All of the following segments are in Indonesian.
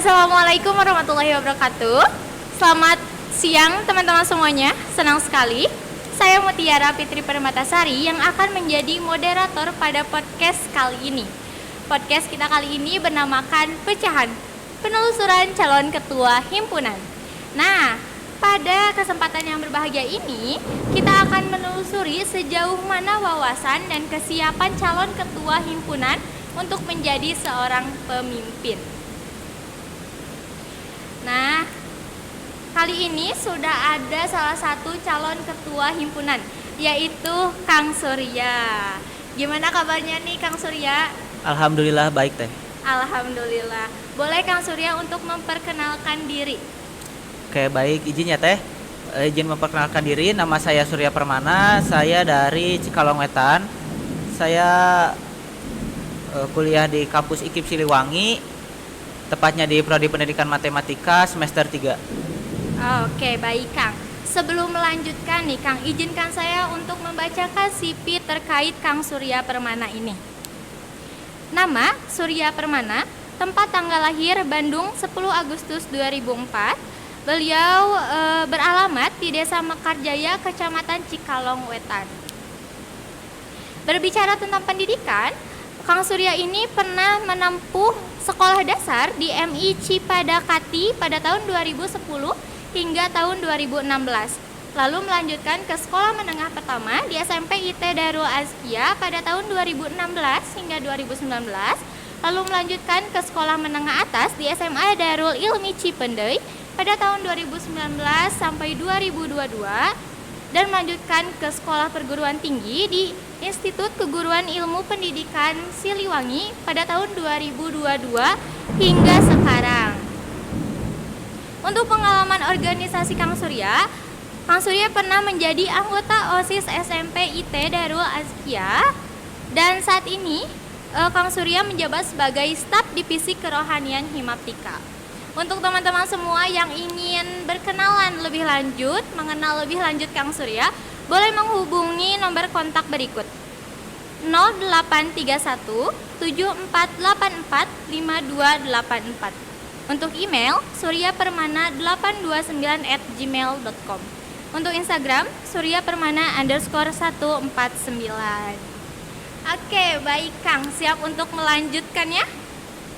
Assalamualaikum warahmatullahi wabarakatuh. Selamat siang teman-teman semuanya. Senang sekali saya Mutiara Fitri Permatasari yang akan menjadi moderator pada podcast kali ini. Podcast kita kali ini bernamakan Pecahan Penelusuran Calon Ketua Himpunan. Nah, pada kesempatan yang berbahagia ini kita akan menelusuri sejauh mana wawasan dan kesiapan calon ketua himpunan untuk menjadi seorang pemimpin. Nah, kali ini sudah ada salah satu calon ketua himpunan, yaitu Kang Surya. Gimana kabarnya nih Kang Surya? Alhamdulillah baik teh. Alhamdulillah. Boleh Kang Surya untuk memperkenalkan diri? Oke baik, izin ya teh. Izin memperkenalkan diri, nama saya Surya Permana. Saya dari Cikalong Wetan. Saya kuliah di kampus IKIP Siliwangi, tepatnya di Prodi Pendidikan Matematika semester 3. Oke, baik Kang. Sebelum melanjutkan nih Kang, izinkan saya untuk membacakan CV terkait Kang Surya Permana ini. Nama Surya Permana, tempat tanggal lahir Bandung 10 Agustus 2004. Beliau beralamat di Desa Mekarjaya, Kecamatan Cikalong Wetan. Berbicara tentang pendidikan, Kang Surya ini pernah menempuh sekolah dasar di MI Cipadakati pada tahun 2010 hingga tahun 2016. Lalu melanjutkan ke sekolah menengah pertama di SMP IT Darul Azkia pada tahun 2016 hingga 2019. Lalu melanjutkan ke sekolah menengah atas di SMA Darul Ilmi Cipendei pada tahun 2019 sampai 2022. Dan melanjutkan ke sekolah perguruan tinggi di Institut Keguruan Ilmu Pendidikan Siliwangi pada tahun 2022 hingga sekarang. Untuk pengalaman organisasi Kang Surya pernah menjadi anggota OSIS SMP IT Darul Azkia, dan saat ini Kang Surya menjabat sebagai staf divisi kerohanian Himaptika. Untuk teman-teman semua yang ingin berkenalan lebih lanjut, mengenal lebih lanjut Kang Surya, boleh menghubungi nomor kontak berikut: 0831 7484 5284. Untuk email suryapermana829@gmail.com. Untuk Instagram suryapermana_149. Oke, baik Kang, siap untuk melanjutkannya?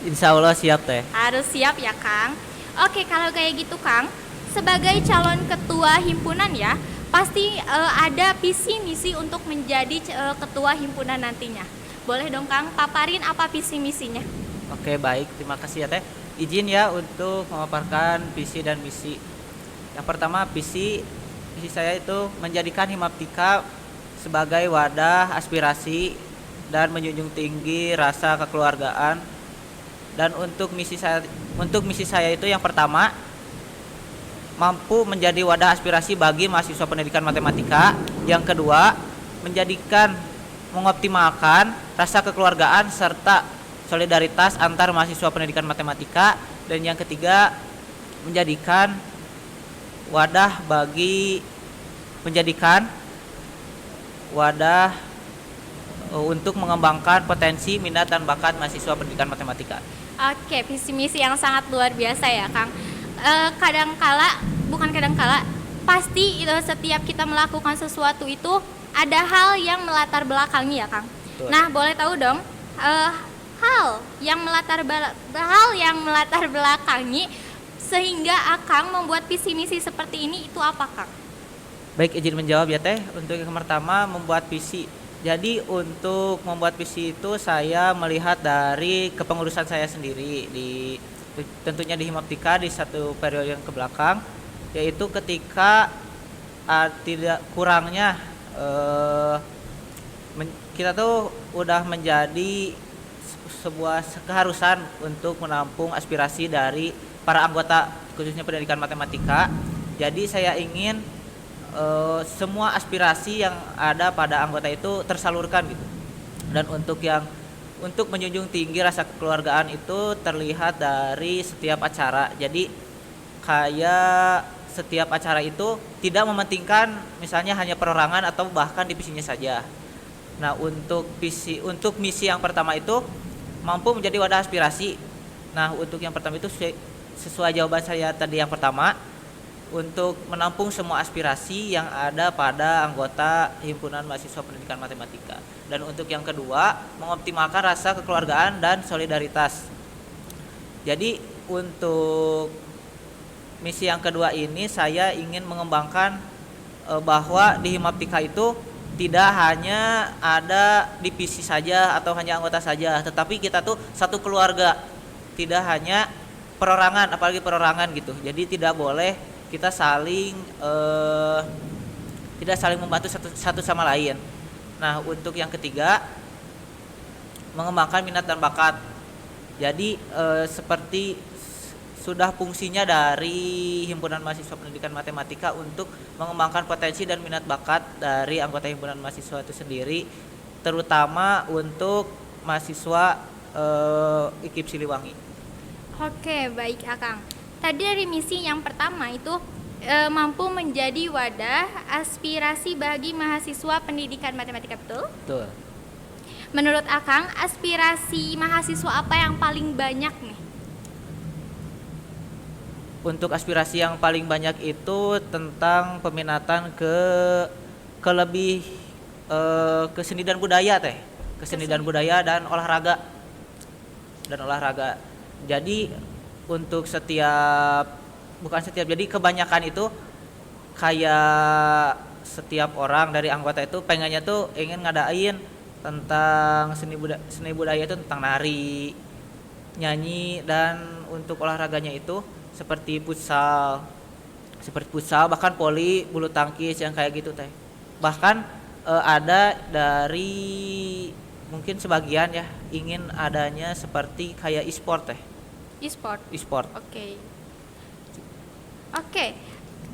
Insya Allah siap teh. Harus siap ya Kang. Oke, kalau kayak gitu Kang, sebagai calon ketua himpunan ya, pasti ada visi misi untuk menjadi ketua himpunan nantinya. Boleh dong Kang paparin apa visi misinya? Oke baik, terima kasih ya teh. Izin ya untuk memaparkan visi dan misi. Yang pertama visi saya itu menjadikan Himaptika sebagai wadah aspirasi dan menjunjung tinggi rasa kekeluargaan. Dan untuk misi saya itu yang pertama, mampu menjadi wadah aspirasi bagi mahasiswa pendidikan matematika. Yang kedua, mengoptimalkan rasa kekeluargaan serta solidaritas antar mahasiswa pendidikan matematika. Dan yang ketiga, menjadikan wadah untuk mengembangkan potensi, minat, dan bakat mahasiswa pendidikan matematika. Oke, visi misi yang sangat luar biasa ya Kang. Pasti itu setiap kita melakukan sesuatu itu ada hal yang melatar belakangi ya Kang. Betul. Nah, boleh tahu dong hal yang melatar belakangi sehingga Akang membuat visi misi seperti ini itu apa Kang? Baik, izin menjawab ya teh. Untuk yang pertama, membuat visi. Jadi untuk membuat visi itu saya melihat dari kepengurusan saya sendiri tentunya di Himaptika di satu periode yang kebelakang, yaitu ketika tidak kurangnya kita tuh udah menjadi sebuah keharusan untuk menampung aspirasi dari para anggota khususnya pendidikan matematika. Jadi saya ingin semua aspirasi yang ada pada anggota itu tersalurkan gitu. Dan untuk menjunjung tinggi rasa kekeluargaan itu terlihat dari setiap acara. Jadi kayak setiap acara itu tidak mementingkan misalnya hanya perorangan atau bahkan divisinya saja. Nah, untuk misi yang pertama itu mampu menjadi wadah aspirasi. Nah, untuk yang pertama itu sesuai jawaban saya tadi yang pertama, untuk menampung semua aspirasi yang ada pada anggota Himpunan Mahasiswa Pendidikan Matematika. Dan untuk yang kedua, mengoptimalkan rasa kekeluargaan dan solidaritas. Jadi untuk misi yang kedua ini saya ingin mengembangkan bahwa di Himaptika itu tidak hanya ada divisi saja atau hanya anggota saja, tetapi kita tuh satu keluarga. Tidak hanya perorangan, apalagi perorangan gitu. Jadi tidak boleh kita tidak saling membantu satu sama lain. Nah, untuk yang ketiga, mengembangkan minat dan bakat. Jadi seperti sudah fungsinya dari Himpunan Mahasiswa Pendidikan Matematika untuk mengembangkan potensi dan minat bakat dari anggota Himpunan Mahasiswa itu sendiri, terutama untuk mahasiswa IKIP Siliwangi. Oke, baik Akang. Tadi dari misi yang pertama itu mampu menjadi wadah aspirasi bagi mahasiswa pendidikan matematika, betul? Betul. Menurut Akang, aspirasi mahasiswa apa yang paling banyak nih? Untuk aspirasi yang paling banyak itu tentang peminatan ke lebih ke seni dan budaya teh, ke seni dan budaya dan olahraga. Jadi untuk jadi kebanyakan itu kayak setiap orang dari anggota itu pengennya tuh ingin ngadain tentang seni budaya itu tentang nari, nyanyi, dan untuk olahraganya itu seperti futsal, bahkan voli, bulu tangkis yang kayak gitu teh. Bahkan ada dari mungkin sebagian ya ingin adanya seperti kayak e-sport teh. E-sport. Oke.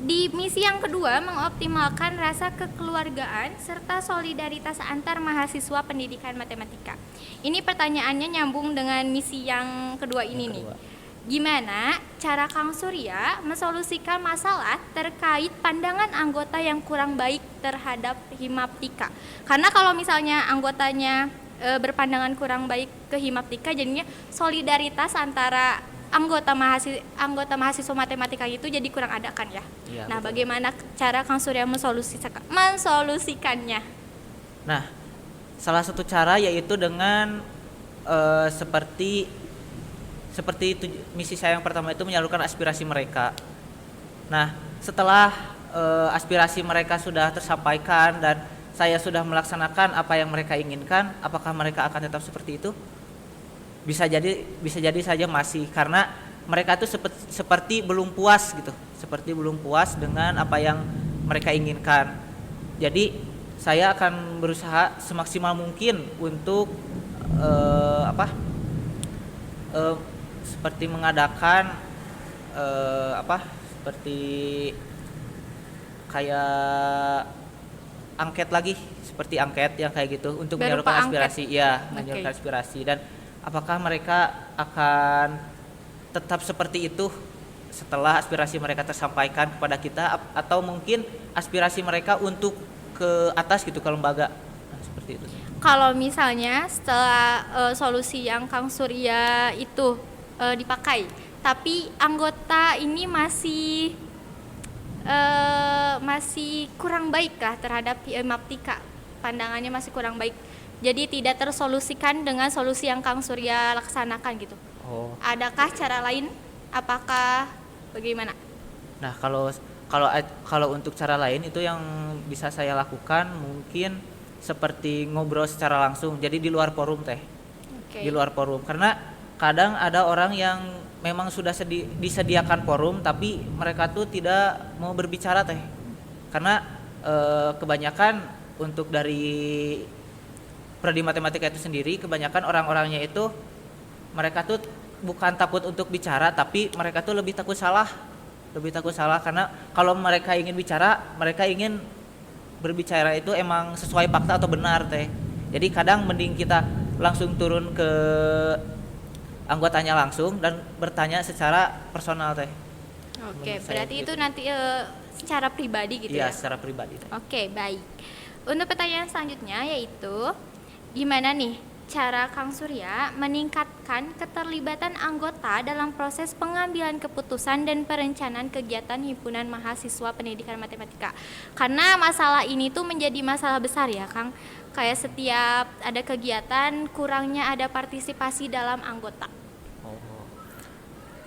Di misi yang kedua, mengoptimalkan rasa kekeluargaan serta solidaritas antar mahasiswa pendidikan matematika. Ini pertanyaannya nyambung dengan misi yang kedua ini nih. Gimana cara Kang Surya mensolusikan masalah terkait pandangan anggota yang kurang baik terhadap Himaptika? Karena kalau misalnya anggotanya berpandangan kurang baik ke Himaptika, jadinya solidaritas antara anggota mahasiswa matematika itu jadi kurang ada kan ya? Iya, nah, betul. Bagaimana cara Kang Surya mensolusikannya? Nah, salah satu cara yaitu dengan seperti itu misi saya yang pertama itu menyalurkan aspirasi mereka. Nah, setelah aspirasi mereka sudah tersampaikan dan saya sudah melaksanakan apa yang mereka inginkan, apakah mereka akan tetap seperti itu? Bisa jadi saja masih, karena mereka itu seperti belum puas gitu, seperti belum puas dengan apa yang mereka inginkan. Jadi saya akan berusaha semaksimal mungkin untuk seperti mengadakan seperti kayak angket yang kayak gitu untuk menyalurkan aspirasi, menyalurkan aspirasi. Dan apakah mereka akan tetap seperti itu setelah aspirasi mereka tersampaikan kepada kita, atau mungkin aspirasi mereka untuk ke atas gitu, ke lembaga. Nah, seperti itu. Kalau misalnya setelah solusi yang Kang Surya itu dipakai, tapi anggota ini masih kurang baik kah terhadap Himaptika? Pandangannya masih kurang baik, jadi tidak tersolusikan dengan solusi yang Kang Surya laksanakan gitu. Adakah cara lain? Apakah bagaimana? Nah, kalau untuk cara lain itu yang bisa saya lakukan mungkin seperti ngobrol secara langsung. Jadi di luar forum teh. Di luar forum, karena kadang ada orang yang memang sudah disediakan forum tapi mereka tuh tidak mau berbicara teh. Karena kebanyakan untuk dari prodi matematika itu sendiri, kebanyakan orang-orangnya itu mereka tuh bukan takut untuk bicara, tapi mereka tuh lebih takut salah karena kalau mereka ingin bicara, mereka ingin berbicara itu emang sesuai fakta atau benar teh. Jadi kadang mending kita langsung turun ke anggotanya langsung dan bertanya secara personal teh. Berarti itu nanti secara pribadi gitu ya? Iya, secara pribadi teh. Baik. Untuk pertanyaan selanjutnya yaitu gimana nih cara Kang Surya meningkatkan keterlibatan anggota dalam proses pengambilan keputusan dan perencanaan kegiatan himpunan mahasiswa pendidikan matematika. Karena masalah ini tuh menjadi masalah besar ya Kang. Kayak setiap ada kegiatan kurangnya ada partisipasi dalam anggota. Oh.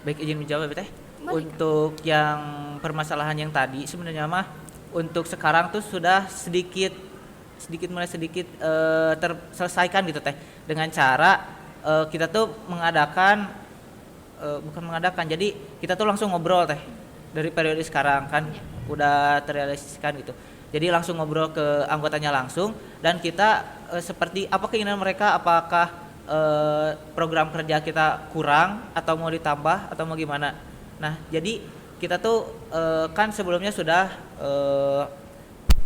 Baik, izin menjawab ya Teh. Boleh, Untuk yang permasalahan yang tadi sebenarnya mah untuk sekarang tuh sudah mulai sedikit terselesaikan gitu Teh, dengan cara kita tuh bukan mengadakan, jadi kita tuh langsung ngobrol Teh dari periode sekarang kan Ya. udah terrealisasikan gitu. Jadi langsung ngobrol ke anggotanya langsung, dan kita seperti apa keinginan mereka, apakah program kerja kita kurang atau mau ditambah atau mau gimana. Nah, jadi kita tuh kan sebelumnya sudah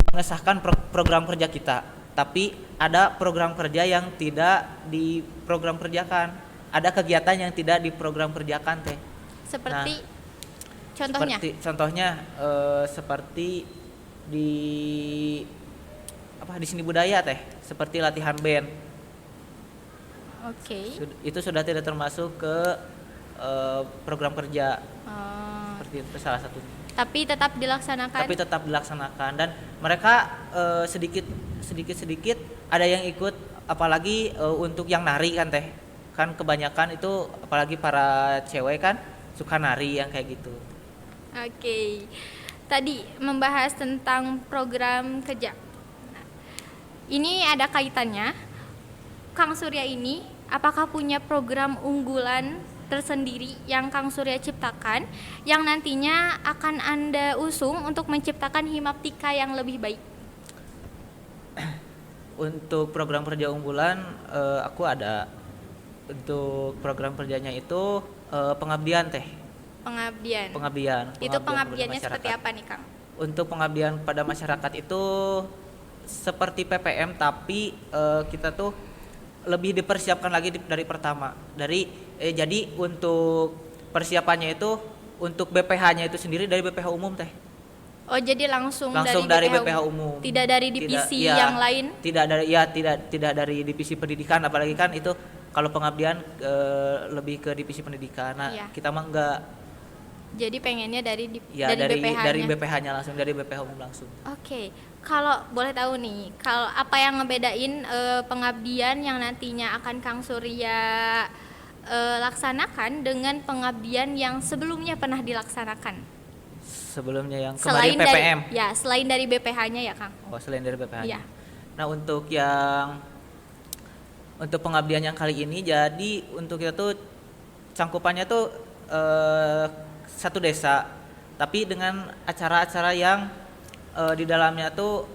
mengesahkan program kerja kita, tapi ada program kerja yang tidak diprogram kerjakan, ada kegiatan yang tidak diprogram kerjakan Teh. Seperti Nah, contohnya. seperti di di seni budaya Teh, seperti latihan band. Oke. Itu sudah tidak termasuk ke program kerja, Oh, seperti itu salah satunya. tapi tetap dilaksanakan. Tapi tetap dilaksanakan, dan mereka sedikit ada yang ikut, apalagi untuk yang nari kan Teh, kan kebanyakan itu apalagi para cewek kan suka nari yang kayak gitu. Oke. Tadi membahas tentang program kerja. Nah, ini ada kaitannya. Kang Surya ini apakah punya program unggulan tersendiri yang Kang Surya ciptakan yang nantinya akan Anda usung untuk menciptakan Himaptika yang lebih baik? Untuk program kerja unggulan aku ada. Untuk program kerjanya itu pengabdian Teh. Pengabdian. Itu kepada pengabdiannya masyarakat. seperti apa nih, Kang? Untuk pengabdian pada masyarakat itu seperti PPM, tapi kita tuh lebih dipersiapkan lagi dari pertama. Jadi untuk persiapannya itu untuk BPH-nya itu sendiri dari BPH umum Teh. Oh, jadi langsung Dari BPH umum. Tidak dari divisi yang lain? Tidak dari divisi pendidikan, apalagi kan itu kalau pengabdian lebih ke divisi pendidikan. Nah, Iya. kita mah enggak. Jadi pengennya dari BPH-nya. Dari BPH-nya langsung, dari BPH umum langsung. Oke, kalau boleh tahu nih, kalau apa yang ngebedain pengabdian yang nantinya akan Kang Surya laksanakan dengan pengabdian yang sebelumnya pernah dilaksanakan? Sebelumnya yang kemarin PPM. Selain dari BPH-nya ya, Kang. Oh, selain dari BPH. Iya. Nah, untuk pengabdian yang kali ini, jadi untuk kita tuh cangkupannya tuh satu desa, tapi dengan acara-acara yang di dalamnya tuh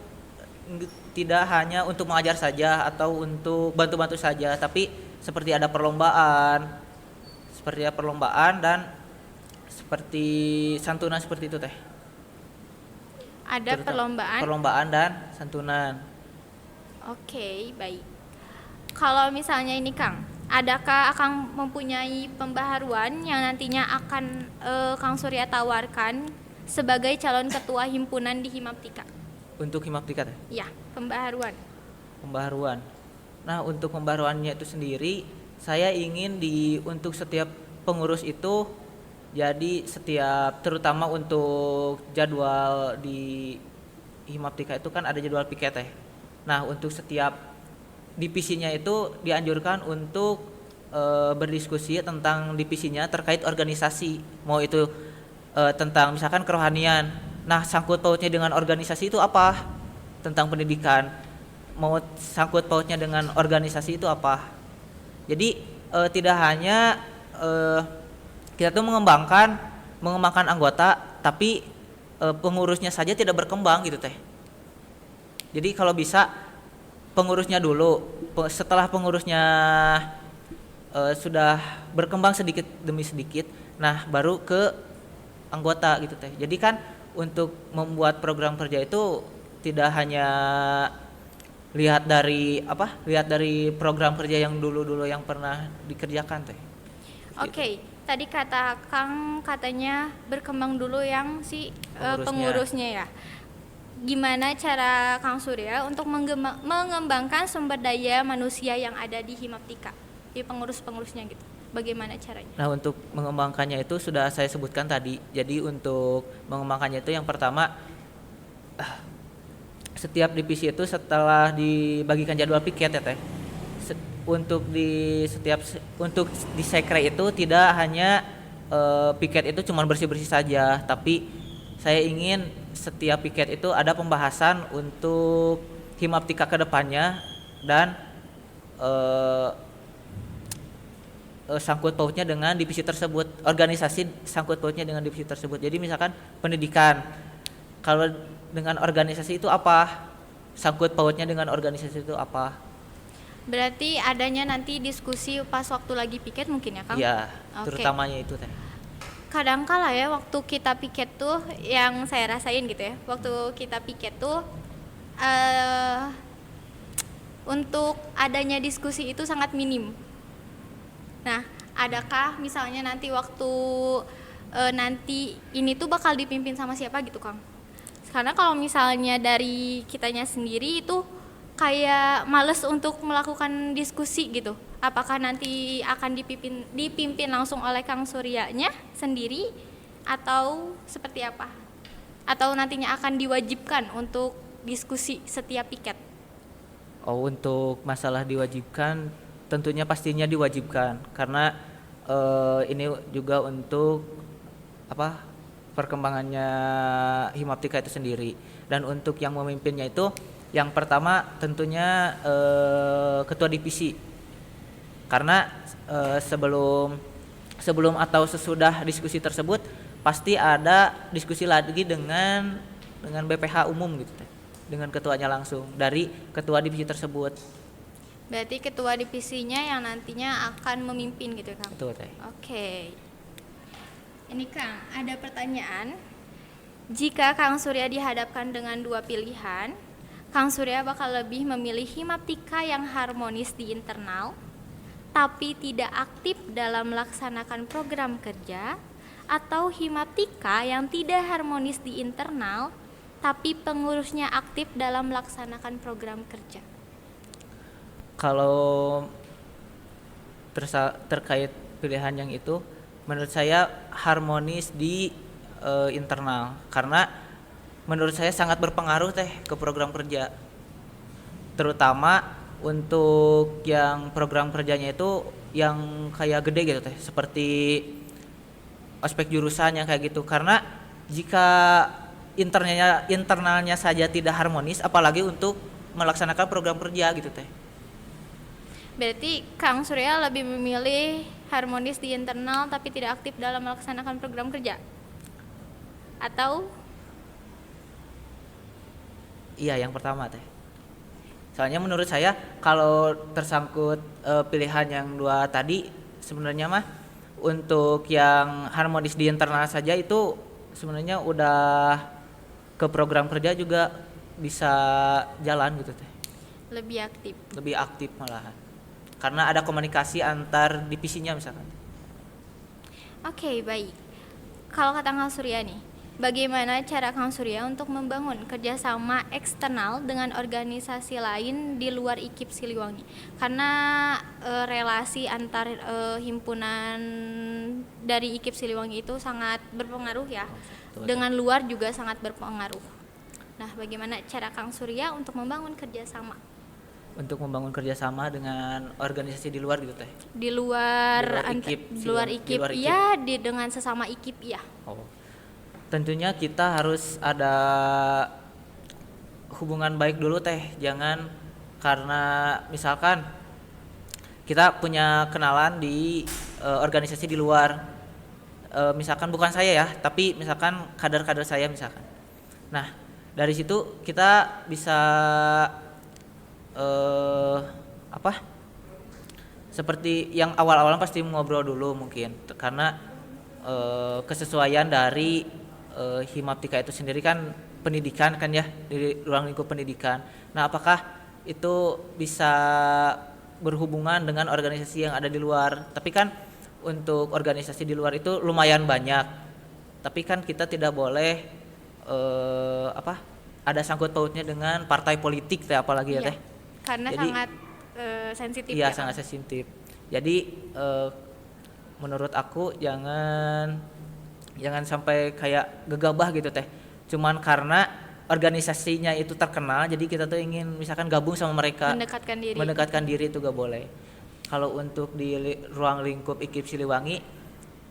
tidak hanya untuk mengajar saja atau untuk bantu-bantu saja, tapi seperti ada perlombaan dan seperti santunan seperti itu Teh. Ada Perlombaan dan santunan. Oke, baik. Kalau misalnya ini Kang, adakah Kang mempunyai pembaharuan yang nantinya akan Kang Surya tawarkan sebagai calon ketua himpunan di Himaptika? Untuk Himaptika Teh. Ya, pembaharuan. Nah, untuk pembaruannya itu sendiri, saya ingin untuk setiap pengurus itu, jadi terutama untuk jadwal di Himaptika itu kan ada jadwal piket Teh. Nah, untuk setiap divisinya itu dianjurkan untuk berdiskusi tentang divisinya terkait organisasi, mau itu tentang misalkan kerohanian. Nah, sangkut pautnya dengan organisasi itu apa? Tentang pendidikan. Mau sangkut pautnya dengan organisasi itu apa? Jadi tidak hanya kita tuh mengembangkan anggota, tapi pengurusnya saja tidak berkembang gitu Teh. Jadi kalau bisa pengurusnya dulu, setelah pengurusnya sudah berkembang sedikit demi sedikit, nah baru ke anggota gitu Teh. Jadi kan untuk membuat program kerja itu tidak hanya lihat dari program kerja yang dulu yang pernah dikerjakan Teh. Oke, tadi kata Kang katanya berkembang dulu yang si pengurusnya ya. gimana cara Kang Surya untuk mengembangkan sumber daya manusia yang ada di Himaptika, di pengurus-pengurusnya gitu. Bagaimana caranya? Nah, untuk mengembangkannya itu sudah saya sebutkan tadi. Jadi untuk mengembangkannya itu yang pertama, setiap divisi itu setelah dibagikan jadwal piket ya teh. Untuk di sekre itu tidak hanya piket itu cuma bersih-bersih saja, tapi saya ingin setiap piket itu ada pembahasan untuk Himaptika ke depannya dan sangkut pautnya dengan divisi tersebut, organisasi sangkut pautnya dengan divisi tersebut. Jadi misalkan pendidikan, kalau dengan organisasi itu apa, sangkut pautnya dengan organisasi itu apa. Berarti adanya nanti diskusi pas waktu lagi piket mungkin ya Kang? Iya, Oke. terutamanya itu teh. Kadang kala ya waktu kita piket tuh yang saya rasain gitu ya, waktu kita piket tuh untuk adanya diskusi itu sangat minim. Nah, adakah misalnya nanti waktu nanti ini tuh bakal dipimpin sama siapa gitu Kang? Karena kalau misalnya dari kitanya sendiri itu kayak males untuk melakukan diskusi gitu. Apakah nanti akan dipimpin langsung oleh Kang Suryanya sendiri atau seperti apa? Atau nantinya akan diwajibkan untuk diskusi setiap piket? Oh, untuk masalah diwajibkan, tentunya pastinya diwajibkan karena ini juga untuk apa, perkembangannya Himaptika itu sendiri. Dan untuk yang memimpinnya itu yang pertama tentunya ketua divisi. Karena sebelum atau sesudah diskusi tersebut pasti ada diskusi lagi dengan BPH umum gitu teh. Dengan ketuanya langsung dari ketua divisi tersebut. Berarti ketua divisinya yang nantinya akan memimpin gitu Kang? Betul teh. Oke. Ini Kang, ada pertanyaan. Jika Kang Surya dihadapkan dengan dua pilihan, Kang Surya bakal lebih memilih Himaptika yang harmonis di internal, tapi tidak aktif dalam melaksanakan program kerja, atau Himaptika yang tidak harmonis di internal, tapi pengurusnya aktif dalam melaksanakan program kerja. Kalau terkait pilihan yang itu, menurut saya harmonis di internal, karena menurut saya sangat berpengaruh teh ke program kerja, terutama untuk yang program kerjanya itu yang kayak gede gitu teh, seperti ospek jurusan yang kayak gitu. Karena jika internalnya saja tidak harmonis, apalagi untuk melaksanakan program kerja gitu teh. Berarti Kang Surya lebih memilih harmonis di internal tapi tidak aktif dalam melaksanakan program kerja? Atau? Iya, yang pertama teh. Soalnya menurut saya kalau tersangkut pilihan yang dua tadi, sebenarnya mah untuk yang harmonis di internal saja itu sebenarnya udah ke program kerja juga bisa jalan gitu teh. Lebih aktif malahan. Karena ada komunikasi antar divisinya misalkan. Oke, baik. Kalau kata Kang Surya nih, bagaimana cara Kang Surya untuk membangun kerjasama eksternal dengan organisasi lain di luar IKIP Siliwangi? Karena relasi antar himpunan dari IKIP Siliwangi itu sangat berpengaruh ya. Dengan luar juga sangat berpengaruh. Nah, bagaimana cara Kang Surya untuk membangun kerjasama? Untuk membangun kerjasama dengan organisasi di luar gitu teh. Di luar IKIP, ya, dengan sesama IKIP ya. Oh. Tentunya kita harus ada hubungan baik dulu teh, jangan karena misalkan kita punya kenalan di organisasi di luar, misalkan bukan saya ya, tapi misalkan kader-kader saya misalkan. Nah, dari situ kita bisa seperti yang awal-awalan pasti ngobrol dulu mungkin, karena kesesuaian dari Himaptika itu sendiri kan pendidikan kan ya, di ruang lingkup pendidikan. Nah, apakah itu bisa berhubungan dengan organisasi yang ada di luar? Tapi kan untuk organisasi di luar itu lumayan banyak. Tapi kan kita tidak boleh ada sangkut pautnya dengan partai politik teh apalagi ya Iya. teh. Karena Jadi sangat sensitif iya ya, Kang. sangat sensitif. Jadi menurut aku jangan jangan sampai kayak gegabah gitu teh. Cuman karena organisasinya itu terkenal jadi kita tuh ingin misalkan gabung sama mereka, Mendekatkan diri. mendekatkan diri itu gak boleh. Kalau untuk di ruang lingkup IKIP Siliwangi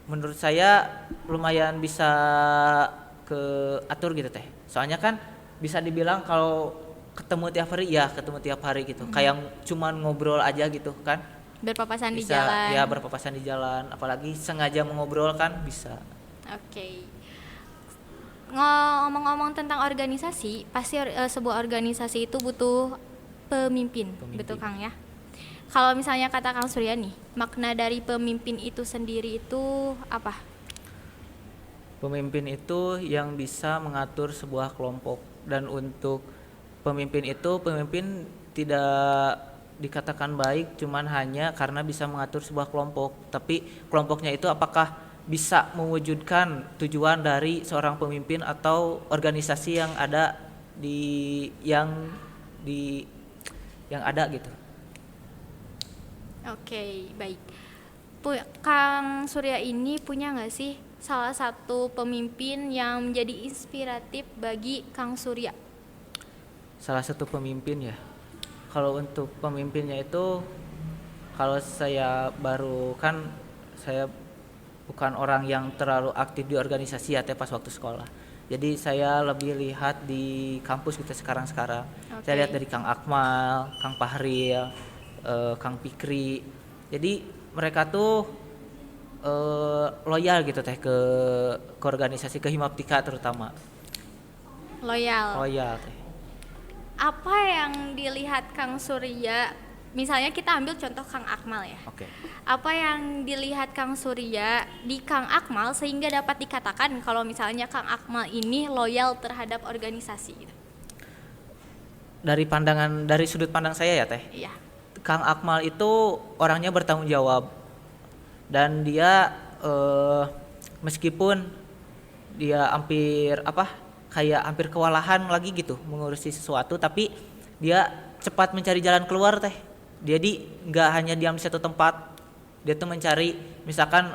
menurut saya lumayan bisa ke atur gitu teh. Soalnya kan bisa dibilang kalau ketemu tiap hari ya ketemu tiap hari gitu. Kayak cuman ngobrol aja gitu kan. Berpapasan di Bisa jalan. ya berpapasan di jalan, apalagi sengaja mengobrol kan bisa. Oke. Ngomong-ngomong tentang organisasi, pasti sebuah organisasi itu butuh pemimpin, Pemimpin. betul Kang ya? Kalau misalnya kata Kang Surya nih, makna dari pemimpin itu sendiri itu apa? Pemimpin itu yang bisa mengatur sebuah kelompok, dan untuk pemimpin itu pemimpin tidak dikatakan baik cuman hanya karena bisa mengatur sebuah kelompok, tapi kelompoknya itu apakah bisa mewujudkan tujuan dari seorang pemimpin atau organisasi yang ada di yang ada gitu. Oke, baik. Kang Surya ini punya nggak sih salah satu pemimpin yang menjadi inspiratif bagi Kang Surya? Salah satu pemimpin ya. Kalau untuk pemimpinnya itu, kalau saya baru kan saya bukan orang yang terlalu aktif di organisasi ya teh pas waktu sekolah. Jadi saya lebih lihat di kampus kita sekarang-sekarang. Oke. Saya lihat dari Kang Akmal, Kang Fahril, Kang Pikri. Jadi mereka tuh loyal gitu teh ke organisasi, ke Himaptika terutama. Loyal. Loyal teh. Apa yang dilihat Kang Surya? Misalnya kita ambil contoh Kang Akmal ya. Oke. Apa yang dilihat Kang Surya di Kang Akmal sehingga dapat dikatakan kalau misalnya Kang Akmal ini loyal terhadap organisasi gitu? Dari sudut pandang saya ya teh. Iya. Kang Akmal itu orangnya bertanggung jawab, dan dia meskipun dia hampir kewalahan lagi gitu mengurusi sesuatu, tapi dia cepat mencari jalan keluar teh. Jadi nggak hanya diam di satu tempat, dia tuh mencari misalkan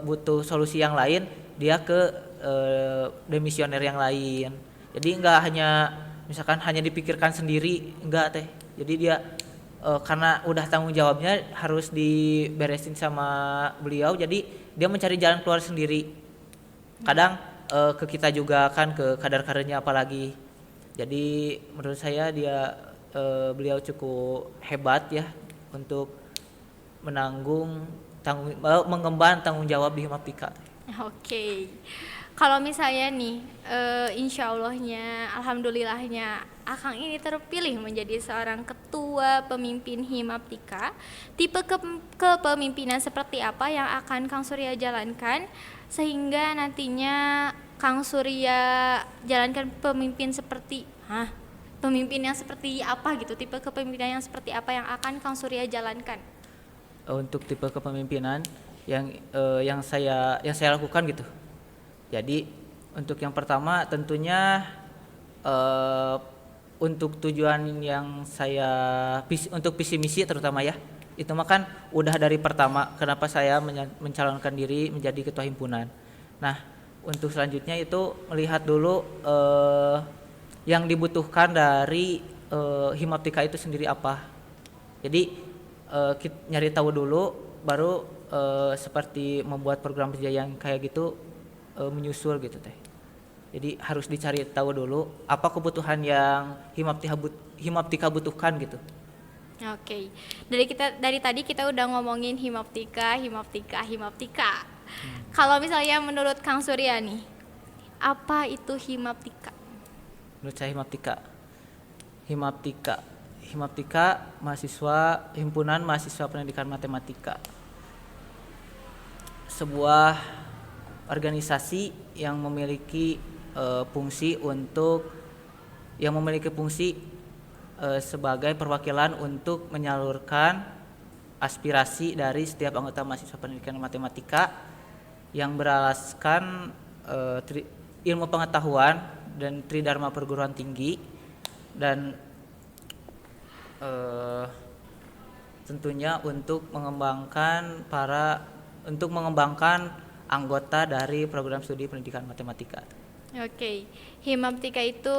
butuh solusi yang lain, dia ke demisioner yang lain. Jadi nggak hanya misalkan hanya dipikirkan sendiri, enggak teh. Jadi dia karena udah tanggung jawabnya harus diberesin sama beliau, jadi dia mencari jalan keluar sendiri. Kadang ke kita juga kan, ke kader-kadernya apalagi. Jadi menurut saya beliau cukup hebat ya untuk mengemban tanggung jawab di Himaptika. Oke. Kalau misalnya nih, insya Allahnya, alhamdulillahnya, Akang ini terpilih menjadi seorang ketua pemimpin Himaptika. Tipe kepemimpinan seperti apa yang akan Kang Surya jalankan sehingga nantinya Kang Surya jalankan pemimpin yang seperti apa gitu? Tipe kepemimpinan yang seperti apa yang akan Kang Surya jalankan? Untuk tipe kepemimpinan yang saya lakukan gitu. Jadi untuk yang pertama tentunya untuk tujuan yang untuk visi misi terutama ya, itu mah kan udah dari pertama kenapa saya mencalonkan diri menjadi ketua himpunan. Nah untuk selanjutnya itu melihat dulu yang dibutuhkan dari Himaptika itu sendiri apa. Jadi nyari tahu dulu, baru seperti membuat program kerja yang kayak gitu menyusul gitu teh. Jadi harus dicari tahu dulu apa kebutuhan yang Himaptika butuhkan gitu. Oke. Dari tadi kita udah ngomongin Himaptika. Kalau misalnya menurut Kang Surya nih, apa itu Himaptika? Menurut saya Himaptika himpunan mahasiswa pendidikan matematika. Sebuah organisasi yang memiliki fungsi sebagai perwakilan untuk menyalurkan aspirasi dari setiap anggota mahasiswa pendidikan matematika yang beralaskan ilmu pengetahuan dan Tridharma Perguruan Tinggi, dan tentunya untuk mengembangkan anggota dari program studi pendidikan matematika. Oke, Himaptika itu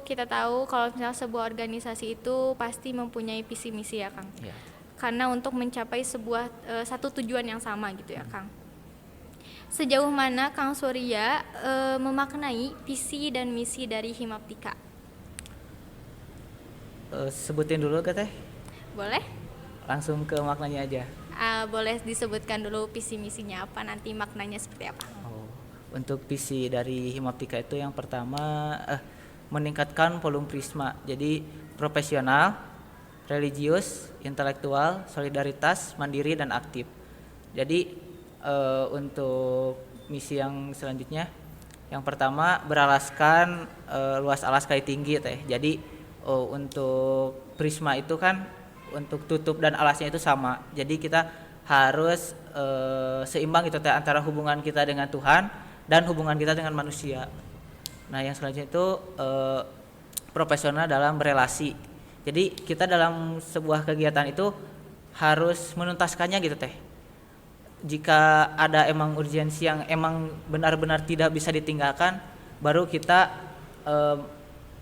kita tahu kalau misalnya sebuah organisasi itu pasti mempunyai visi misi ya Kang. Ya. Karena untuk mencapai sebuah satu tujuan yang sama gitu ya Kang. Sejauh mana Kang Surya memaknai visi dan misi dari Himaptika? Sebutin dulu Teh. Boleh? Langsung ke maknanya aja. Boleh disebutkan dulu visi misinya apa, nanti maknanya seperti apa? Untuk visi dari Himaptika itu yang pertama meningkatkan volume Prisma. Jadi profesional, religius, intelektual, solidaritas, mandiri dan aktif. Jadi untuk misi yang selanjutnya, yang pertama beralaskan luas alas kali tinggi Teh. Jadi untuk Prisma itu kan untuk tutup dan alasnya itu sama. Jadi kita harus seimbang gitu Teh, antara hubungan kita dengan Tuhan dan hubungan kita dengan manusia. Nah, yang selanjutnya itu profesional dalam berelasi. Jadi kita dalam sebuah kegiatan itu harus menuntaskannya gitu Teh. Jika ada emang urgensi yang emang benar-benar tidak bisa ditinggalkan, baru kita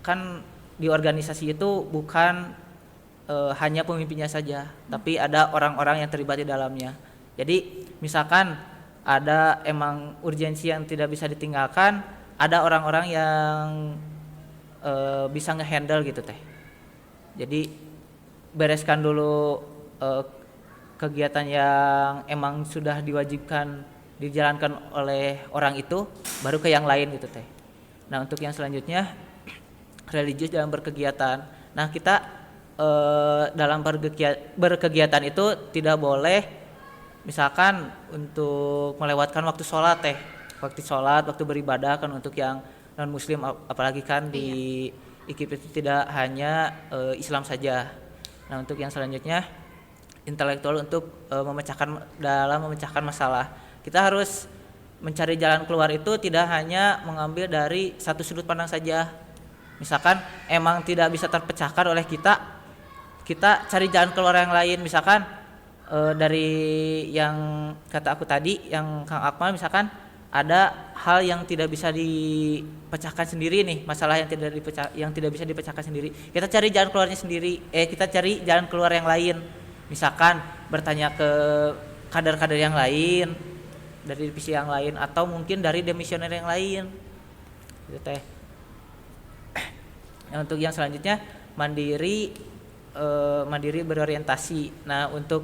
kan di organisasi itu bukan hanya pemimpinnya saja, tapi ada orang-orang yang terlibat di dalamnya. Jadi misalkan ada emang urgensi yang tidak bisa ditinggalkan, ada orang-orang yang bisa ngehandle gitu Teh. Jadi bereskan dulu kegiatan yang emang sudah diwajibkan dijalankan oleh orang itu, baru ke yang lain gitu Teh. Nah, untuk yang selanjutnya religius dalam berkegiatan. Nah, kita dalam berkegiatan itu tidak boleh misalkan untuk melewatkan waktu sholat Teh. Waktu beribadah kan untuk yang non muslim, apalagi kan di IKIP itu tidak hanya Islam saja. Nah, untuk yang selanjutnya intelektual untuk memecahkan masalah. Kita harus mencari jalan keluar itu tidak hanya mengambil dari satu sudut pandang saja. Misalkan emang tidak bisa terpecahkan oleh kita cari jalan keluar yang lain. Misalkan dari yang kata aku tadi, yang Kang Akmal, misalkan ada hal yang tidak bisa dipecahkan sendiri nih, masalah yang tidak bisa dipecahkan sendiri. Kita cari jalan keluarnya sendiri. Kita cari jalan keluar yang lain. Misalkan bertanya ke kader-kader yang lain, dari divisi yang lain, atau mungkin dari demisioner yang lain. Gitu Teh. Nah, untuk yang selanjutnya mandiri berorientasi. Nah, untuk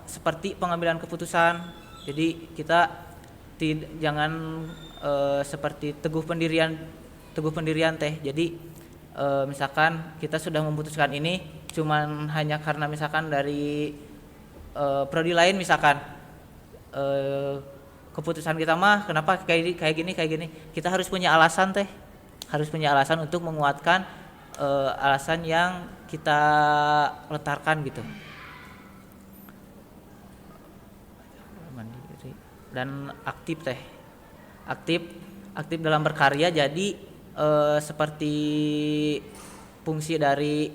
seperti pengambilan keputusan. Jadi kita jangan seperti teguh pendirian Teh. Jadi misalkan kita sudah memutuskan ini cuman hanya karena misalkan dari prodi lain, misalkan keputusan kita mah kenapa kayak gini. Kita harus punya alasan Teh. Harus punya alasan untuk menguatkan alasan yang kita letarkan gitu. Mandiri dan aktif Teh. Aktif dalam berkarya. Jadi seperti fungsi dari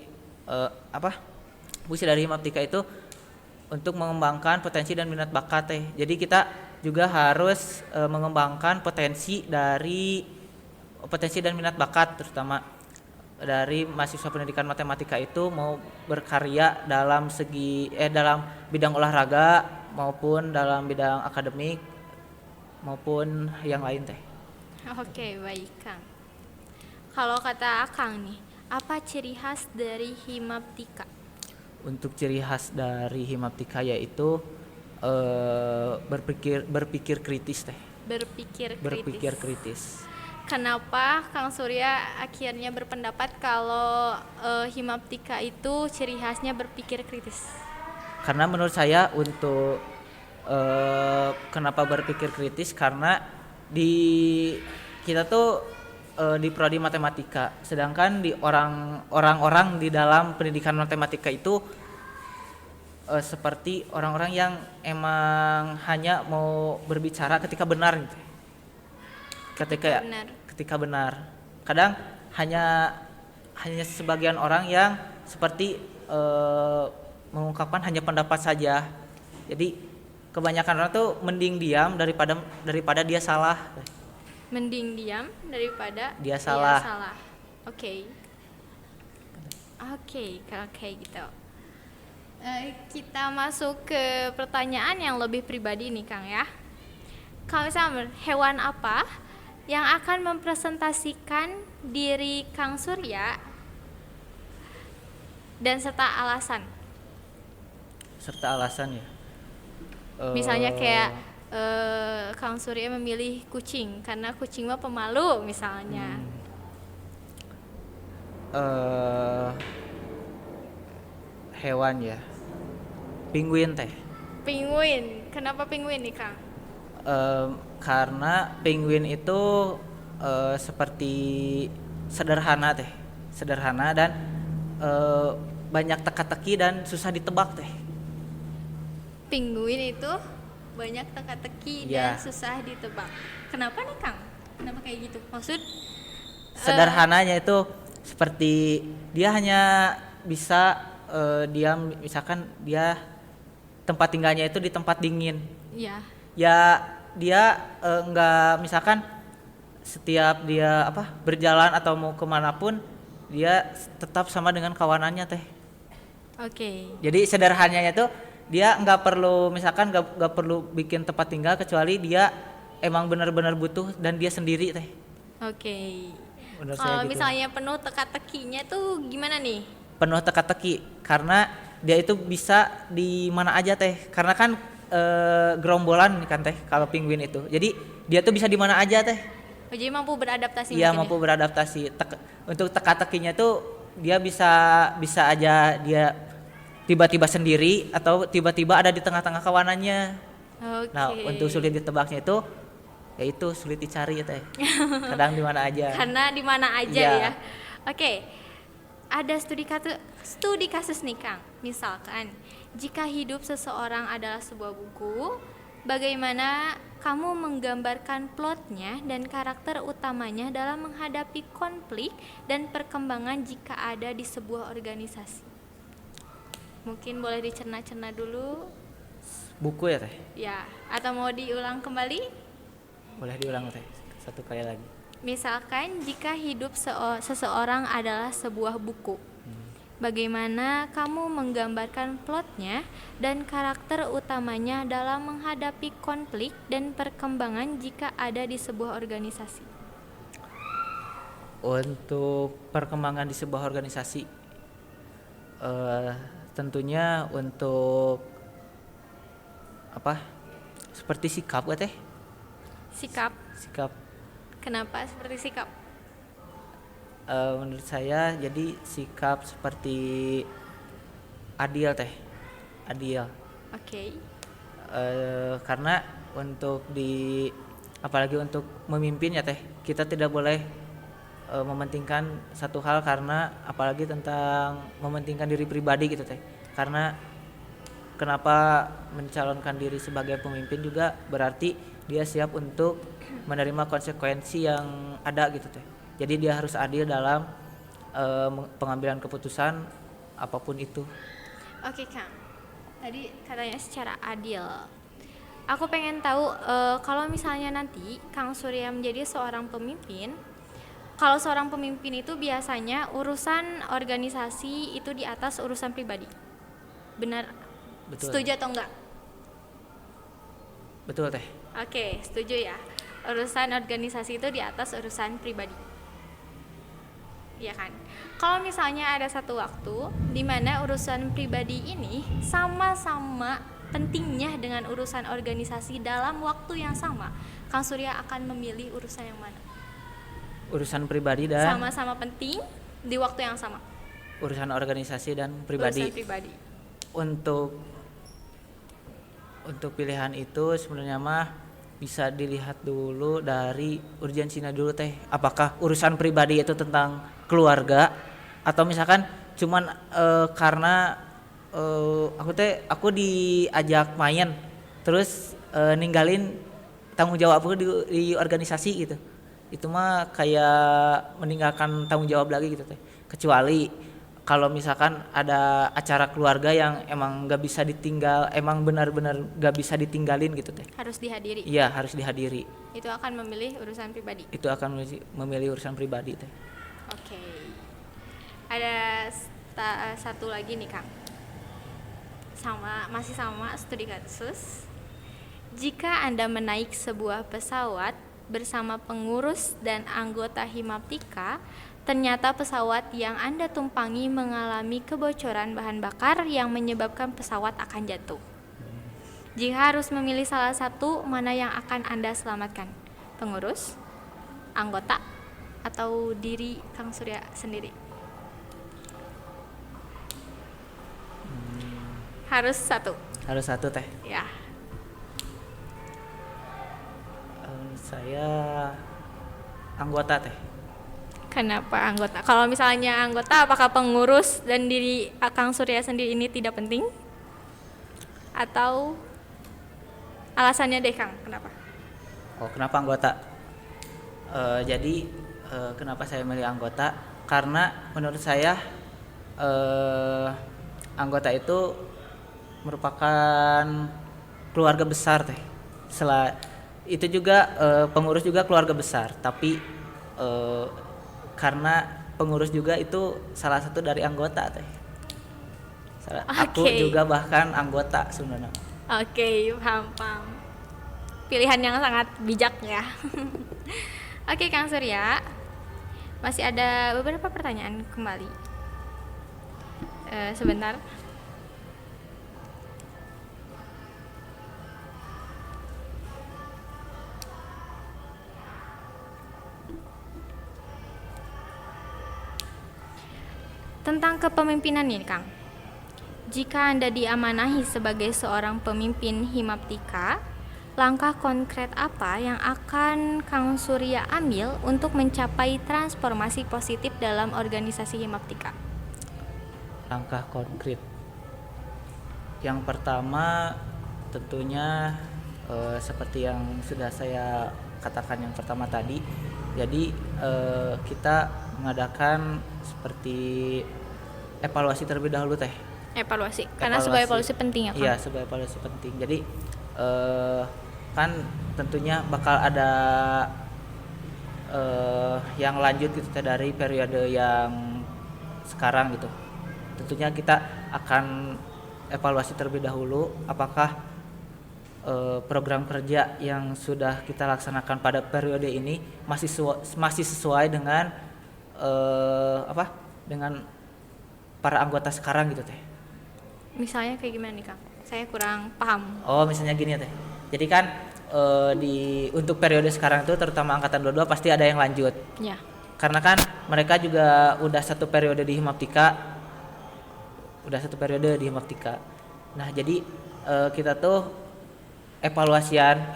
fungsi dari Himaptika itu untuk mengembangkan potensi dan minat bakat Teh. Jadi kita juga harus mengembangkan potensi dan minat bakat, terutama dari mahasiswa pendidikan matematika itu mau berkarya dalam bidang olahraga maupun dalam bidang akademik maupun yang lain Teh. Oke, baik Kang. Kalau kata Akang nih, apa ciri khas dari Himaptika? Untuk ciri khas dari Himaptika yaitu berpikir kritis Teh. Berpikir kritis. Kenapa Kang Surya akhirnya berpendapat kalau Himaptika itu ciri khasnya berpikir kritis? Karena menurut saya untuk kenapa berpikir kritis, karena kita tuh di prodi matematika, sedangkan di orang-orang di dalam pendidikan matematika itu seperti orang-orang yang emang hanya mau berbicara ketika benar gitu. Ketika benar. Kadang hanya hanya sebagian orang yang seperti mengungkapkan hanya pendapat saja. Jadi kebanyakan orang tuh mending diam daripada dia salah. Mending diam daripada Dia salah. Oke. Kalau kayak gitu. Kita masuk ke pertanyaan yang lebih pribadi nih Kang ya. Kalau misalnya hewan apa yang akan mempresentasikan diri Kang Surya dan serta alasan? Serta alasan ya. Misalnya kayak Kang Surya memilih kucing karena kucing mah pemalu misalnya. Hewan ya. Penguin teh. Penguin. Kenapa penguin nih Kang? Karena penguin itu seperti sederhana teh, sederhana dan banyak teka-teki dan susah ditebak teh. Penguin itu banyak teka-teki dan susah ditebak. Kenapa nih Kang? Kenapa kayak gitu? Maksud sederhananya itu seperti dia hanya bisa diam, misalkan dia tempat tinggalnya itu di tempat dingin. Iya. Ya dia enggak, misalkan setiap dia berjalan atau mau kemanapun dia tetap sama dengan kawanannya teh. Oke. Jadi sederhananya itu dia nggak perlu, misalkan nggak perlu bikin tempat tinggal kecuali dia emang benar-benar butuh dan dia sendiri teh. Oke. Menurut Kalau saya gitu. misalnya penuh teka-tekinya tuh gimana nih? Penuh teka-teki karena dia itu bisa di mana aja teh, karena kan gerombolan kan teh kalau penguin itu. Jadi dia tuh bisa di mana aja teh. Oh, jadi mampu beradaptasi. Iya, mampu beradaptasi. Untuk teka-tekinya tuh dia bisa aja dia tiba-tiba sendiri atau tiba-tiba ada di tengah-tengah kawanannya. Okay. Nah, untuk sulit ditebaknya itu ya itu sulit dicari ya teh. Kadang di mana aja. Karena di mana aja ya. Oke. Ada studi kasus nih Kang. Misalkan jika hidup seseorang adalah sebuah buku, bagaimana kamu menggambarkan plotnya dan karakter utamanya dalam menghadapi konflik dan perkembangan jika ada di sebuah organisasi? Mungkin boleh dicerna-cerna dulu. Buku ya teh? Ya, atau mau diulang kembali? Boleh diulang teh, satu kali lagi. Misalkan jika hidup seseorang adalah sebuah buku, bagaimana kamu menggambarkan plotnya dan karakter utamanya dalam menghadapi konflik dan perkembangan jika ada di sebuah organisasi? Untuk perkembangan di sebuah organisasi, tentunya untuk seperti sikap gak teh? Sikap. Kenapa seperti sikap? Menurut saya jadi sikap seperti adil teh, adil. Oke. Karena apalagi untuk memimpin ya teh, kita tidak boleh mementingkan satu hal, karena apalagi tentang mementingkan diri pribadi gitu teh. Karena kenapa mencalonkan diri sebagai pemimpin juga berarti dia siap untuk menerima konsekuensi yang ada gitu teh. Jadi dia harus adil dalam pengambilan keputusan apapun itu. Oke Kang, tadi katanya secara adil. Aku pengen tahu kalau misalnya nanti Kang Surya menjadi seorang pemimpin, kalau seorang pemimpin itu biasanya urusan organisasi itu di atas urusan pribadi. Benar? Betul. Setuju atau enggak? Betul teh. Oke, setuju ya. Urusan organisasi itu di atas urusan pribadi. Iya kan? Kalau misalnya ada satu waktu di mana urusan pribadi ini sama-sama pentingnya dengan urusan organisasi dalam waktu yang sama, Kang Surya akan memilih urusan yang mana? Urusan pribadi dan sama-sama penting di waktu yang sama. Urusan organisasi dan pribadi. Urusan pribadi. Untuk pilihan itu sebenarnya mah bisa dilihat dulu dari urgensinya dulu teh. Apakah urusan pribadi itu tentang keluarga atau misalkan cuman karena aku diajak main terus ninggalin tanggung jawab aku di organisasi gitu. itu mah kayak meninggalkan tanggung jawab lagi gitu teh. Kecuali kalau misalkan ada acara keluarga yang emang gak bisa ditinggal, emang benar-benar gak bisa ditinggalin gitu teh. Harus dihadiri. Iya, harus dihadiri. Itu akan memilih urusan pribadi. Itu akan memilih urusan pribadi teh. Oke. Ada satu lagi nih Kang. Masih sama studi kasus. Jika Anda menaik sebuah pesawat bersama pengurus dan anggota Himaptika, ternyata pesawat yang Anda tumpangi mengalami kebocoran bahan bakar yang menyebabkan pesawat akan jatuh. Jika harus memilih salah satu, mana yang akan Anda selamatkan? Pengurus, anggota, atau diri Kang Surya sendiri? Harus satu. Harus satu teh. Ya. Saya anggota teh. Kenapa anggota? Kalau misalnya anggota, apakah pengurus dan diri Kang Surya sendiri ini tidak penting? Atau alasannya deh Kang, kenapa? Oh, kenapa anggota? Jadi kenapa saya milih anggota? Karena menurut saya anggota itu merupakan keluarga besar teh. Itu juga pengurus juga keluarga besar, tapi karena pengurus juga itu salah satu dari anggota teh. Aku juga bahkan anggota sebenarnya. Oke, paham. Pilihan yang sangat bijak ya. Oke, Kang Surya, masih ada beberapa pertanyaan kembali. Sebentar. Tentang kepemimpinan nih, Kang. Jika Anda diamanahi sebagai seorang pemimpin Himaptika, langkah konkret apa yang akan Kang Surya ambil untuk mencapai transformasi positif dalam organisasi Himaptika? Langkah konkret. Yang pertama tentunya seperti yang sudah saya katakan yang pertama tadi. Jadi kita mengadakan seperti evaluasi terlebih dahulu teh. Karena sebuah evaluasi penting ya Kang? Iya, sebuah evaluasi penting. Jadi kan tentunya bakal ada yang lanjut gitu dari periode yang sekarang gitu. Tentunya kita akan evaluasi terlebih dahulu apakah program kerja yang sudah kita laksanakan pada periode ini masih sesuai dengan dengan para anggota sekarang gitu teh. Misalnya kayak gimana nih Kang? Saya kurang paham. Oh, misalnya gini ya teh. Jadi kan untuk periode sekarang itu terutama angkatan 22 pasti ada yang lanjut. Ya. Karena kan mereka juga udah satu periode di Himaptika. Nah, jadi kita tuh evaluasian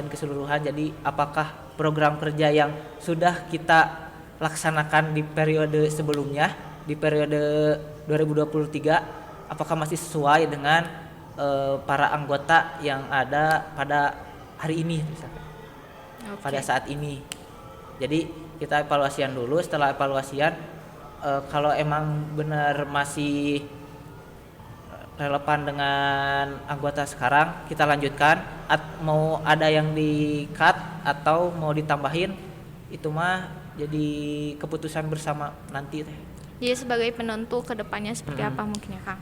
keseluruhan. Jadi apakah program kerja yang sudah kita laksanakan di periode sebelumnya, di periode 2023, apakah masih sesuai dengan para anggota yang ada pada hari ini misalkan. Okay. Pada saat ini. Jadi kita evaluasian dulu. Setelah evaluasian kalau emang benar masih relevan dengan anggota sekarang, kita lanjutkan. Mau ada yang di cut atau mau ditambahin, itu mah jadi keputusan bersama nanti teh. Jadi sebagai penentu kedepannya seperti apa mungkin ya Kang?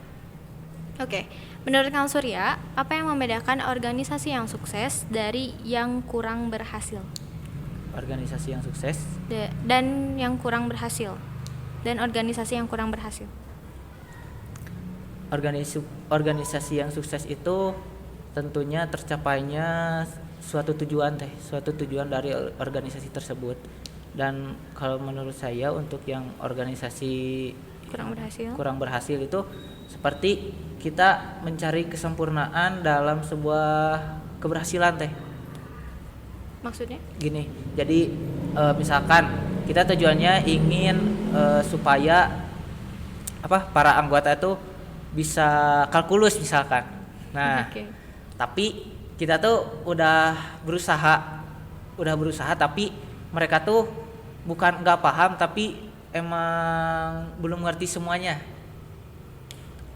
Oke, menurut Kang Surya, apa yang membedakan organisasi yang sukses dari yang kurang berhasil? Organisasi yang sukses dan yang kurang berhasil. Dan organisasi yang kurang berhasil. Organisasi yang sukses itu tentunya tercapainya suatu tujuan dari organisasi tersebut. Dan kalau menurut saya untuk yang organisasi kurang berhasil itu seperti kita mencari kesempurnaan dalam sebuah keberhasilan teh. Maksudnya? Gini, jadi misalkan kita tujuannya ingin supaya para anggota itu bisa kalkulus misalkan. Nah, tapi kita tuh udah berusaha tapi mereka tuh bukan nggak paham tapi emang belum ngerti semuanya.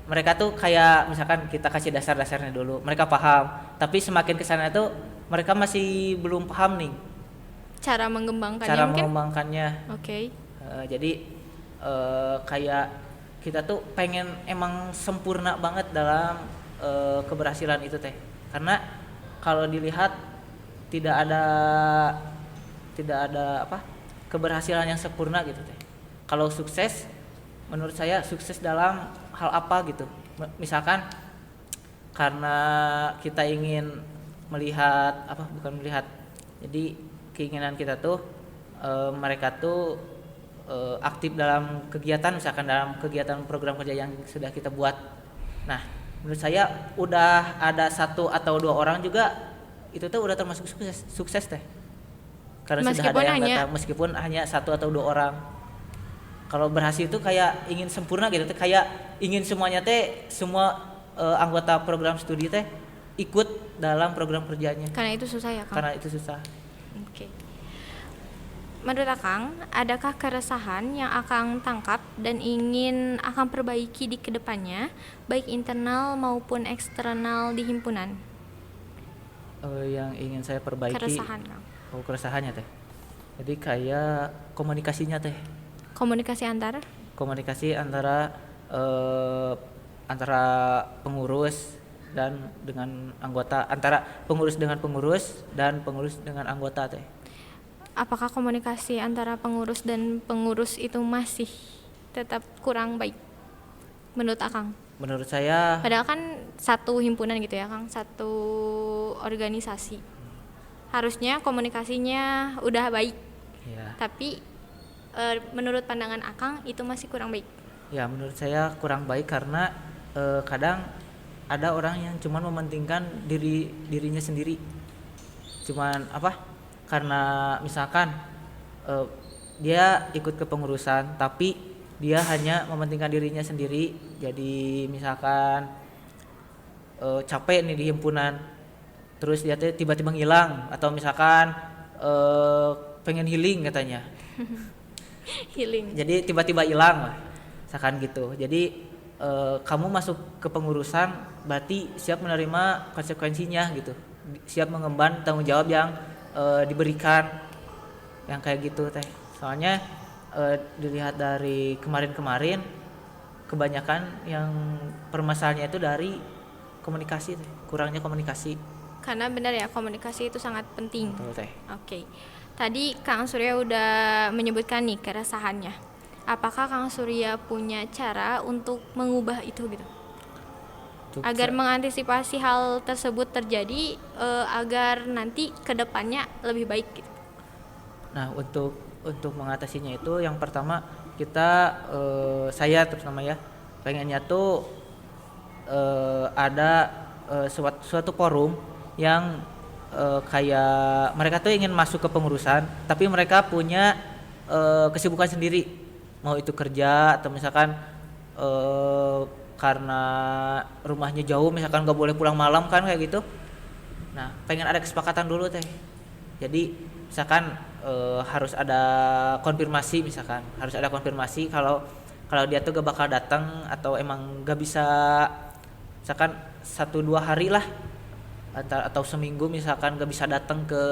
Mereka tuh kayak misalkan kita kasih dasar-dasarnya dulu, mereka paham, tapi semakin kesana tuh mereka masih belum paham nih Cara mengembangkannya cara mungkin? mengembangkannya. Oke. Jadi kayak kita tuh pengen emang sempurna banget dalam keberhasilan itu teh, karena kalau dilihat tidak ada apa keberhasilan yang sempurna gitu teh. Kalau sukses, menurut saya sukses dalam hal apa gitu. Misalkan karena kita ingin melihat apa, bukan melihat, jadi keinginan kita tuh mereka tuh aktif dalam kegiatan, misalkan dalam kegiatan program kerja yang sudah kita buat. Nah, menurut saya udah ada 1 atau 2 orang juga itu tuh udah termasuk sukses teh, karena sudah ada yang datang, meskipun hanya 1 atau 2 orang. Kalau berhasil itu kayak ingin sempurna gitu teh, kayak ingin semuanya teh, semua anggota program studi teh ikut dalam program kerjanya. Karena itu susah ya, Kang? Karena itu susah. Oke. Menurut Akang, adakah keresahan yang Akang tangkap dan ingin Akang perbaiki di kedepannya, baik internal maupun eksternal di himpunan? Yang ingin saya perbaiki. Keresahan, Kang. Oh, keresahannya teh. Jadi kayak komunikasinya teh. Komunikasi antara? Komunikasi antara antara pengurus dan dengan anggota, antara pengurus dengan pengurus dan pengurus dengan anggota teh. Apakah komunikasi antara pengurus dan pengurus itu masih tetap kurang baik menurut Akang? Menurut saya, Padahal kan satu himpunan gitu ya, Kang, satu organisasi. Harusnya komunikasinya udah baik. ya, Tapi menurut pandangan Akang itu masih kurang baik. ya menurut saya kurang baik karena kadang ada orang yang cuma mementingkan dirinya sendiri. Cuman apa? Karena misalkan dia ikut kepengurusan tapi dia hanya mementingkan dirinya sendiri. Jadi misalkan capek nih di himpunan, terus dia tiba-tiba ngilang, atau misalkan pengen healing katanya. Healing. Jadi tiba-tiba hilang lah, misalkan gitu. Jadi kamu masuk ke pengurusan berarti siap menerima konsekuensinya gitu, siap mengemban tanggung jawab yang diberikan, yang kayak gitu teh. Soalnya dilihat dari kemarin-kemarin, kebanyakan yang permasalahannya itu dari komunikasi teh, kurangnya komunikasi. Karena benar ya, komunikasi itu sangat penting. Betul teh. Oke. Tadi Kang Surya udah menyebutkan nih keresahannya. Apakah Kang Surya punya cara untuk mengubah itu gitu? Agar mengantisipasi hal tersebut terjadi, agar nanti kedepannya lebih baik gitu. Nah, untuk mengatasinya itu yang pertama kita saya terutama ya pengennya tuh ada suatu forum yang kayak mereka tuh ingin masuk ke pengurusan tapi mereka punya kesibukan sendiri, mau itu kerja atau misalkan karena rumahnya jauh, misalkan nggak boleh pulang malam kan kayak gitu. Nah, pengen ada kesepakatan dulu teh. Jadi misalkan harus ada konfirmasi, misalkan harus ada konfirmasi kalau dia tuh gak bakal datang atau emang gak bisa, misalkan 1-2 hari lah atau seminggu misalkan gak bisa datang ke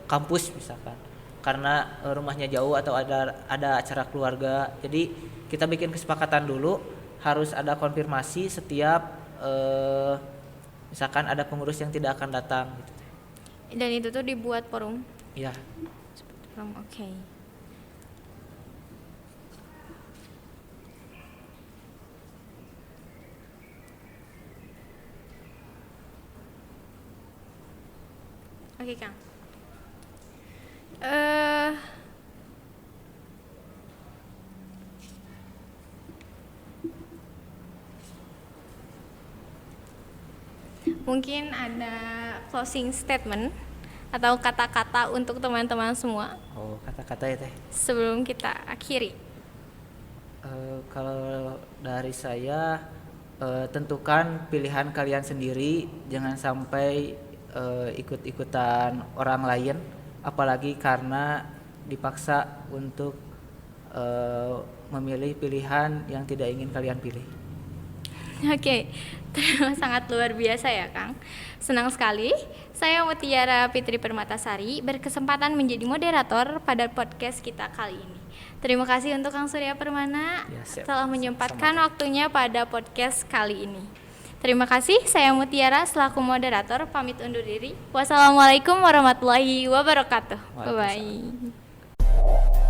kampus misalkan karena rumahnya jauh atau ada acara keluarga. Jadi kita bikin kesepakatan dulu, harus ada konfirmasi setiap misalkan ada pengurus yang tidak akan datang gitu. Dan itu tuh dibuat forum. Iya. Forum, oke. Oke, Kang. Mungkin ada closing statement atau kata-kata untuk teman-teman semua Oh, kata-kata ya teh. sebelum kita akhiri. Kalau dari saya, tentukan pilihan kalian sendiri, jangan sampai ikut-ikutan orang lain, apalagi karena dipaksa untuk memilih pilihan yang tidak ingin kalian pilih. Oke, sangat luar biasa ya Kang. Senang sekali, saya Mutiara Fitri Permatasari berkesempatan menjadi moderator pada podcast kita kali ini. Terima kasih untuk Kang Surya Permana Ya, siap. telah menyempatkan Sama-sama. waktunya pada podcast kali ini. Terima kasih, saya Mutiara selaku moderator pamit undur diri. Wassalamualaikum warahmatullahi wabarakatuh. Waalaikumsalam. Bye-bye.